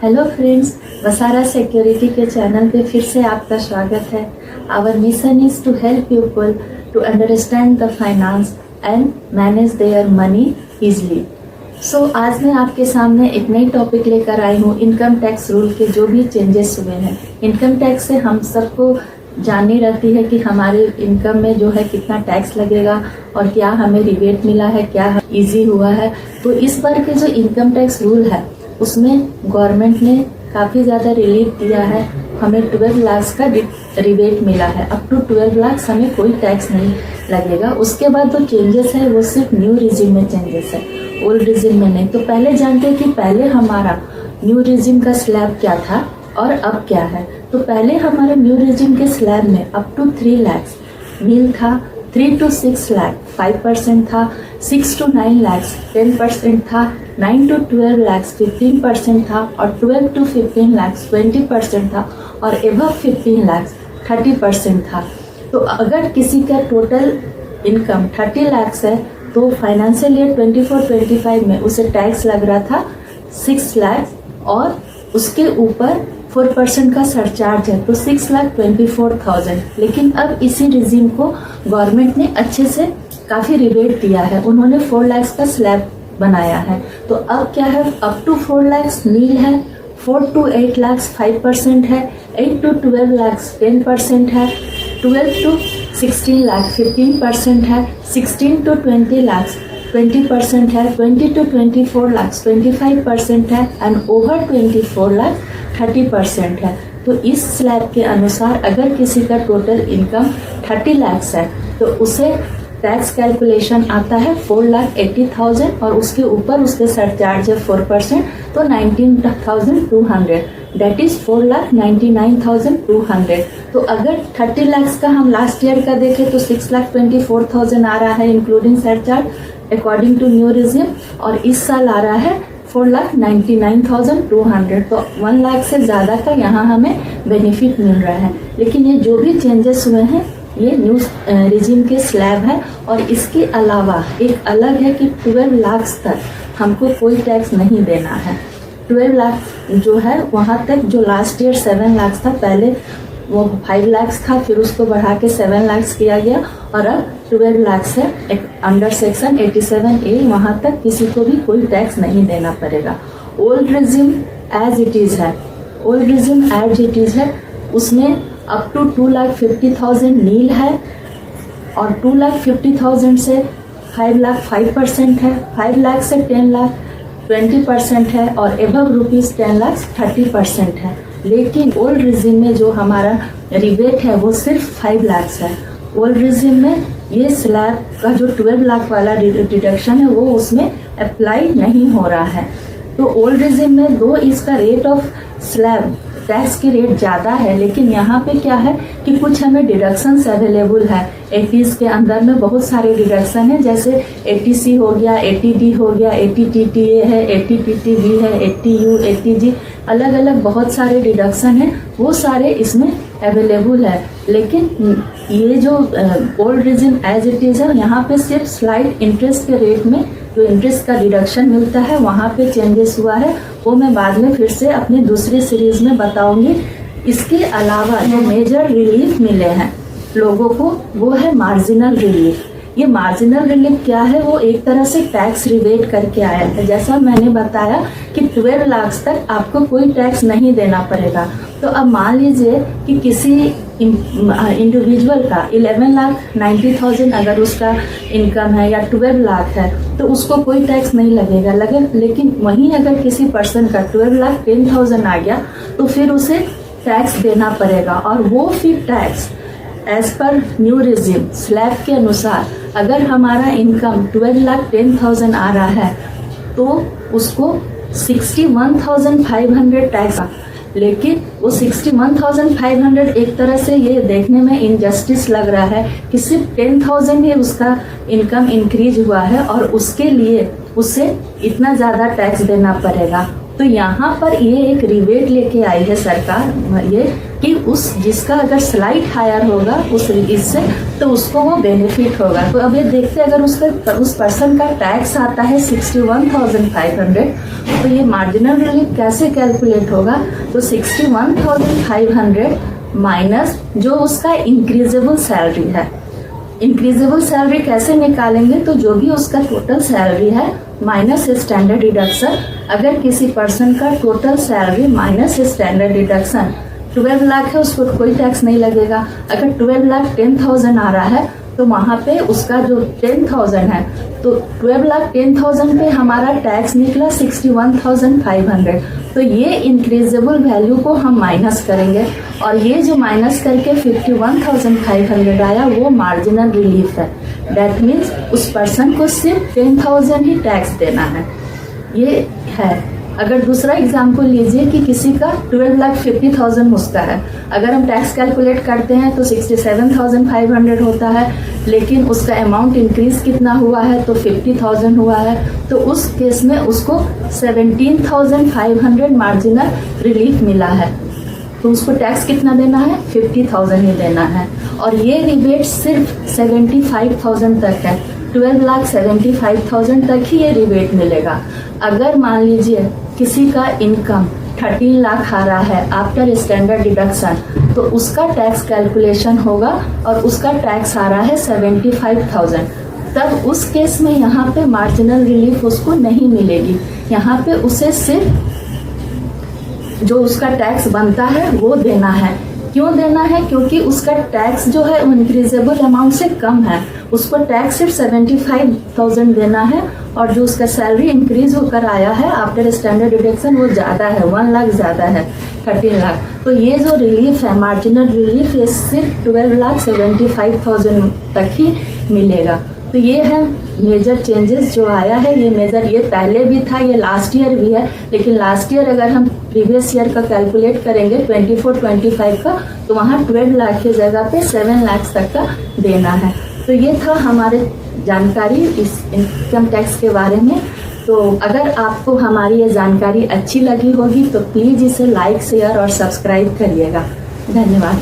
Hello friends, वसारा security के channel पे फिर से आपका स्वागत है। Our mission is to help people to understand the finance and manage their money easily. So आज मैं आपके सामने एक नई टॉपिक लेकर आई हूँ, इनकम टैक्स रूल के जो भी चेंजेस हुए हैं। इनकम टैक्स से हम सबको जाननी रहती है कि हमारे इनकम में जो है कितना टैक्स लगेगा और क्या हमें रिबेट मिला है, क्या इजी हुआ है। तो इस बार के जो इनकम टैक्स रूल है उसमें गवर्नमेंट ने काफ़ी ज़्यादा रिलीफ दिया है। हमें 12 लाख का रिबेट मिला है। अप टू 12 लाख हमें कोई टैक्स नहीं लगेगा। उसके बाद जो चेंजेस है वो सिर्फ न्यू रिजिम में चेंजेस है, ओल्ड रिजिम में नहीं। तो पहले जानते हैं कि पहले हमारा न्यू रिजिम का स्लैब क्या था और अब क्या है। तो पहले हमारे न्यू रिजिम के स्लैब में अप टू 3 लाख नील था, 3 to 6 लाख 5% था, 6 to 9 लाख 10% था, 9 to 12 लाख 15% था और 12 to 15 लाख 20% था और एबव 15 लाख 30% था। तो अगर किसी का टोटल इनकम 30 लाख है तो फाइनेंशियल ईयर 24-25 में उसे टैक्स लग रहा था 6 लाख और उसके ऊपर 4% का सरचार्ज है, तो 6,24,000। लेकिन अब इसी रिजीम को गवर्नमेंट ने अच्छे से काफ़ी रिबेट दिया है। उन्होंने 4 लाख का स्लैब बनाया है। तो अब क्या है, अप टू 4 लाख नील है, 4 to 8 लाख 5% है, 8 to 12 लाख 10% है, 12 to 16 लाख 15% है, 16 to 20 लाख 20% है, 20 to 24 लाख 25% है एंड ओवर 24 लाख 30% है। तो इस स्लैब के अनुसार अगर किसी का टोटल इनकम 30 लाख है तो उसे टैक्स कैलकुलेशन आता है 4,80,000 और उसके ऊपर उसके सरचार्ज है 4%, तो 19,200, दैट इज 4,99,200। तो अगर 30 लाख का हम लास्ट ईयर का देखें तो 6,24,000 आ रहा है including surcharge according to new regime, और इस साल आ रहा है 4,99,200। तो 1 लाख से ज़्यादा का यहाँ हमें बेनिफिट मिल रहा है। लेकिन ये जो भी चेंजेस हुए हैं ये न्यू रिजिम के स्लैब है। और इसके अलावा एक अलग है कि 12 लाख तक हमको कोई टैक्स नहीं देना है। 12 लाख जो है वहाँ तक, जो लास्ट ईयर 7 लाख था, पहले वो 5 लाख था, फिर उसको बढ़ा के 7 लाख किया गया और अब 12 लाख से अंडर सेक्शन 87A वहाँ तक किसी को भी कोई टैक्स नहीं देना पड़ेगा। Old regime as it is है, old regime as it is है, उसमें अप टू 2,50,000 नील है और 2,50,000 से 5 लाख 5% है, 5 लाख से 10 लाख 20% है और एबव रुपीज़ 10 लाख 30% है। लेकिन ओल्ड रिजिम में जो हमारा रिबेट है वो सिर्फ 5 लाख है। ओल्ड रिजिम में ये स्लैब का जो 12 लाख वाला डिडक्शन है वो उसमें अप्लाई नहीं हो रहा है। तो ओल्ड रिजिम में दो इसका रेट ऑफ स्लैब टैक्स की रेट ज़्यादा है, लेकिन यहाँ पे क्या है कि कुछ हमें डिडक्शंस अवेलेबल है। 80s के अंदर में बहुत सारे डिडक्शन है, जैसे 80C हो गया, 80D हो गया, 80TTA है, 80TTB है, 80U, 80G, अलग अलग बहुत सारे डिडक्शन है, वो सारे इसमें अवेलेबल है। लेकिन ये जो old regime as it is है, यहाँ पे सिर्फ स्लाइड इंटरेस्ट के रेट में जो इंटरेस्ट का डिडक्शन मिलता है वहाँ पे चेंजेस हुआ है, वो मैं बाद में फिर से अपनी दूसरी सीरीज में बताऊंगी। इसके अलावा जो मेजर रिलीफ मिले हैं लोगों को वो है मार्जिनल रिलीफ। ये मार्जिनल रिलीफ क्या है, वो एक तरह से टैक्स रिबेट करके आया है। जैसा मैंने बताया कि 12 लाख तक आपको कोई टैक्स नहीं देना पड़ेगा। तो अब मान लीजिए कि किसी इंडिविजुअल का 11,90,000 अगर उसका इनकम है या 12 लाख है तो उसको कोई टैक्स नहीं लगेगा। लेकिन वहीं अगर किसी पर्सन का 12,10,000 आ गया तो फिर उसे टैक्स देना पड़ेगा। और वो फिर tax as per new regime slab के अनुसार अगर हमारा इनकम 12,10,000 आ रहा है तो उसको 61,500 टैक्स। लेकिन वो 61,500 एक तरह से ये देखने में इनजस्टिस लग रहा है कि सिर्फ 10,000 ही उसका इनकम इंक्रीज हुआ है और उसके लिए उसे इतना ज़्यादा टैक्स देना पड़ेगा। तो यहाँ पर ये एक रिबेट लेके आई है सरकार, ये कि उस जिसका अगर स्लाइड हायर होगा उस इससे, तो उसको वो बेनिफिट होगा। तो अब ये देखते हैं, अगर उस पर्सन का टैक्स आता है 61,500, तो ये मार्जिनल रिलीफ कैसे कैलकुलेट होगा? तो 61,500 माइनस जो उसका इंक्रीजेबल सैलरी है। इंक्रीजेबल सैलरी कैसे निकालेंगे? तो जो भी उसका टोटल सैलरी है माइनस स्टैंडर्ड डिडक्शन। अगर किसी पर्सन का total salary minus standard deduction 12 lakh है, उस पर कोई टैक्स नहीं लगेगा। अगर 12,10,000 आ रहा है तो वहाँ पे उसका जो 10,000 है, तो 12,10,000 पे हमारा टैक्स निकला 61,500। तो ये इंक्रीजेबल वैल्यू को हम माइनस करेंगे, और ये जो माइनस करके 51,500 आया वो मार्जिनल रिलीफ है। दैट मीन्स उस पर्सन को सिर्फ 10,000 ही टैक्स देना है, ये है। अगर दूसरा एग्जाम्पल लीजिए कि किसी का 12,50,000 उसका है, अगर हम टैक्स कैलकुलेट करते हैं तो 67,500 होता है, लेकिन उसका अमाउंट इंक्रीज कितना हुआ है? तो 50,000 हुआ है। तो उस केस में उसको 17,500 मार्जिनल रिलीफ मिला है, तो उसको टैक्स कितना देना है? 50,000 ही देना है। और ये रिबेट सिर्फ 75,000 तक है, 12,75,000 तक ही ये रिबेट मिलेगा। अगर मान लीजिए किसी का इनकम 13 लाख आ रहा है आफ्टर स्टैंडर्ड डिडक्शन, तो उसका टैक्स कैलकुलेशन होगा और उसका टैक्स आ रहा है 75,000। तब उस केस में यहाँ पे मार्जिनल रिलीफ उसको नहीं मिलेगी। यहाँ पे उसे सिर्फ जो उसका टैक्स बनता है वो देना है। क्यों देना है? क्योंकि उसका टैक्स जो है वो इंक्रीजेबल अमाउंट से कम है, उसको टैक्स सिर्फ 75,000 देना है, और जो उसका सैलरी इंक्रीज होकर आया है आफ्टर स्टैंडर्ड डिडक्शन वो ज़्यादा है, 1 लाख ज़्यादा है, 13 लाख। तो ये जो रिलीफ है मार्जिनल रिलीफ, ये सिर्फ 12,75,000 तक ही मिलेगा। तो ये है मेजर चेंजेस जो आया है। ये मेजर, ये पहले भी था, ये लास्ट ईयर भी है, लेकिन लास्ट ईयर अगर हम प्रीवियस ईयर का कैलकुलेट करेंगे 24-25 का, तो वहाँ 12 लाख की जगह पे 7 लाख तक का देना है। तो ये था हमारे जानकारी इस इनकम टैक्स के बारे में। तो अगर आपको हमारी ये जानकारी अच्छी लगी होगी तो प्लीज़ इसे लाइक, शेयर और सब्सक्राइब करिएगा। धन्यवाद।